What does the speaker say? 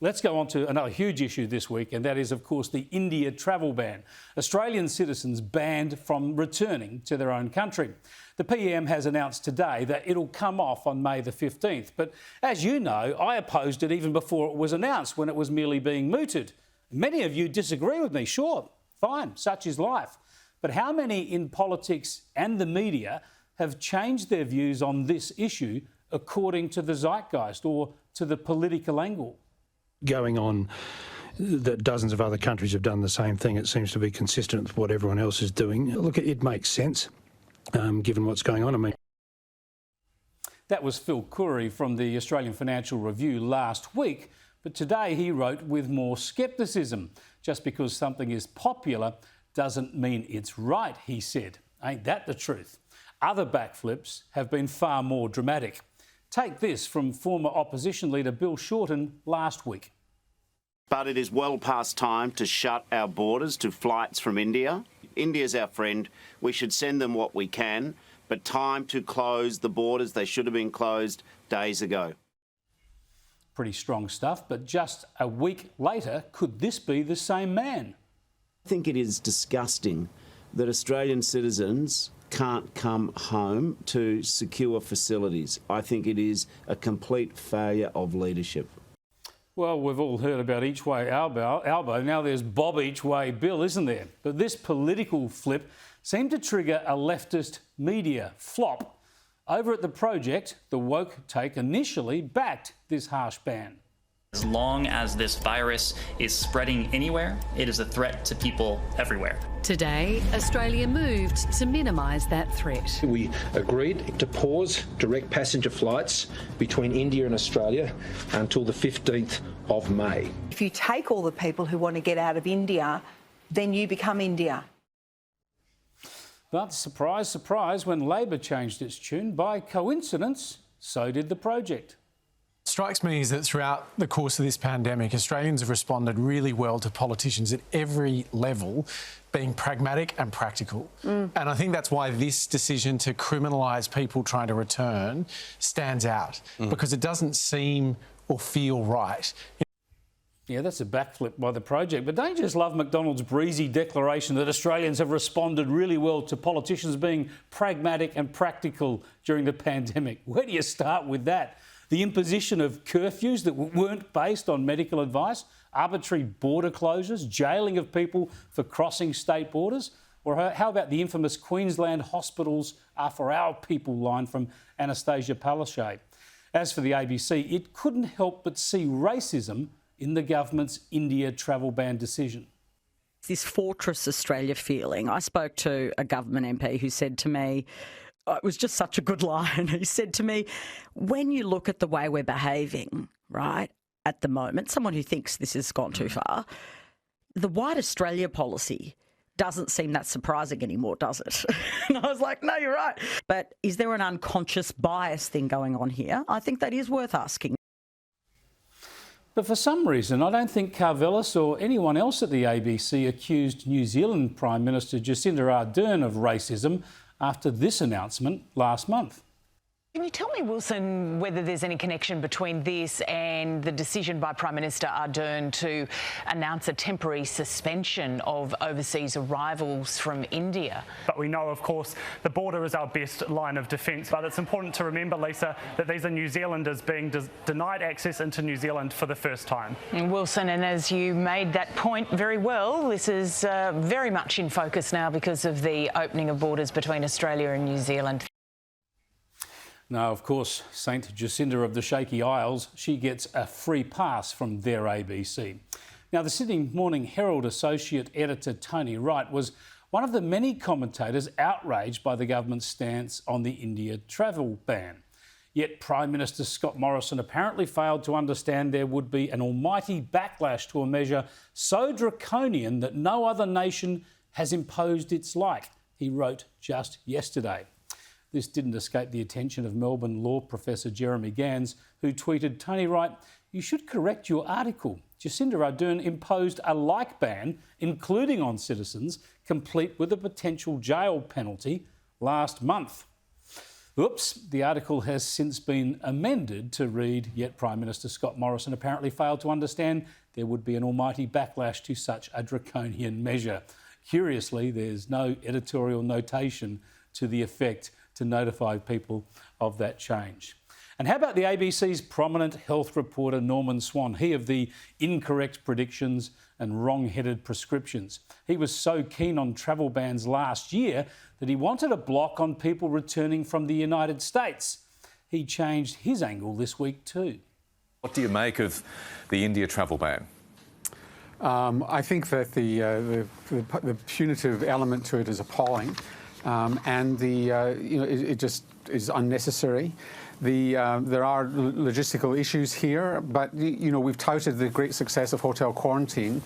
Let's go on to another huge issue this week, and that is, of course, the India travel ban. Australian citizens banned from returning to their own country. The PM has announced today that it'll come off on May the 15th. But as you know, I opposed it even before it was announced, when it was merely being mooted. Many of you disagree with me. Sure, fine, such is life. But how many in politics and the media have changed their views on this issue according to the zeitgeist or to the political angle? Going on that dozens of other countries have done the same thing. It seems to be consistent with what everyone else is doing. Look, it makes sense, given what's going on. I mean, that was Phil Curry from the Australian Financial Review last week, but today he wrote with more scepticism. Just because something is popular doesn't mean it's right, he said. Ain't that the truth? Other backflips have been far more dramatic. Take this from former opposition leader Bill Shorten last week. But it is well past time to shut our borders to flights from India. India's our friend. We should send them what we can, but time to close the borders. They should have been closed days ago. Pretty strong stuff, but just a week later, could this be the same man? I think it is disgusting that Australian citizens can't come home to secure facilities. I think it is a failure of leadership. Well, we've all heard about each way elbow. Now there's Bob each way Bill, isn't there? But this political flip seemed to trigger a leftist media flop. Over at the Project, the woke take initially backed this harsh ban. As long as this virus is spreading anywhere, it is a threat to people everywhere. Today, Australia moved to minimise that threat. We agreed to pause direct passenger flights between India and Australia until the 15th of May. If you take all the people who want to get out of India, then you become India. But surprise, surprise, when Labor changed its tune, by coincidence, so did the Project. Strikes me is that throughout the course of this pandemic, Australians have responded really well to politicians at every level being pragmatic and practical. And I think that's why this decision to criminalise people trying to return stands out, because it doesn't seem or feel right. Yeah, that's a backflip by the Project. But don't you just love McDonald's breezy declaration that Australians have responded really well to politicians being pragmatic and practical during the pandemic? Where do you start with that? The imposition of curfews that weren't based on medical advice, arbitrary border closures, jailing of people for crossing state borders? Or how about the infamous Queensland hospitals are for our people line from Anastasia Palaszczuk? As for the ABC, it couldn't help but see racism in the government's India travel ban decision. This Fortress Australia feeling. I spoke to a government MP who said to me, it was just such a good line. He said to me, when you look at the way we're behaving, right, at the moment, someone who thinks this has gone too far, the White Australia policy doesn't seem that surprising anymore, does it? And I was like, no, you're right. But is there an unconscious bias thing going on here? I think that is worth asking. But for some reason, I don't think Carvelis or anyone else at the ABC accused New Zealand Prime Minister Jacinda Ardern of racism after this announcement last month. Can you tell me, Wilson, whether there's any connection between this and the decision by Prime Minister Ardern to announce a temporary suspension of overseas arrivals from India? But we know, of course, the border is our best line of defence. But it's important to remember, Lisa, that these are New Zealanders being denied access into New Zealand for the first time. And Wilson, and as you made that point very well, this is very much in focus now because of the opening of borders between Australia and New Zealand. Now, of course, St Jacinda of the Shaky Isles, she gets a free pass from their ABC. Now, the Sydney Morning Herald Associate Editor Tony Wright was one of the many commentators outraged by the government's stance on the India travel ban. Yet Prime Minister Scott Morrison apparently failed to understand there would be an almighty backlash to a measure so draconian that no other nation has imposed its like, he wrote just yesterday. This didn't escape the attention of Melbourne law professor Jeremy Gans, who tweeted, Tony Wright, you should correct your article. Jacinda Ardern imposed a like ban, including on citizens, complete with a potential jail penalty last month. Oops, the article has since been amended to read, yet Prime Minister Scott Morrison apparently failed to understand there would be an almighty backlash to such a draconian measure. Curiously, there's no editorial notation to the effect to notify people of that change. And how about the ABC's prominent health reporter Norman Swan, he of the incorrect predictions and wrong-headed prescriptions? He was so keen on travel bans last year that he wanted a block on people returning from the United States. He changed his angle this week too. What do you make of the India travel ban? I think that the punitive element to it is appalling, and it just is unnecessary. There are logistical issues here, but we've touted the great success of hotel quarantine.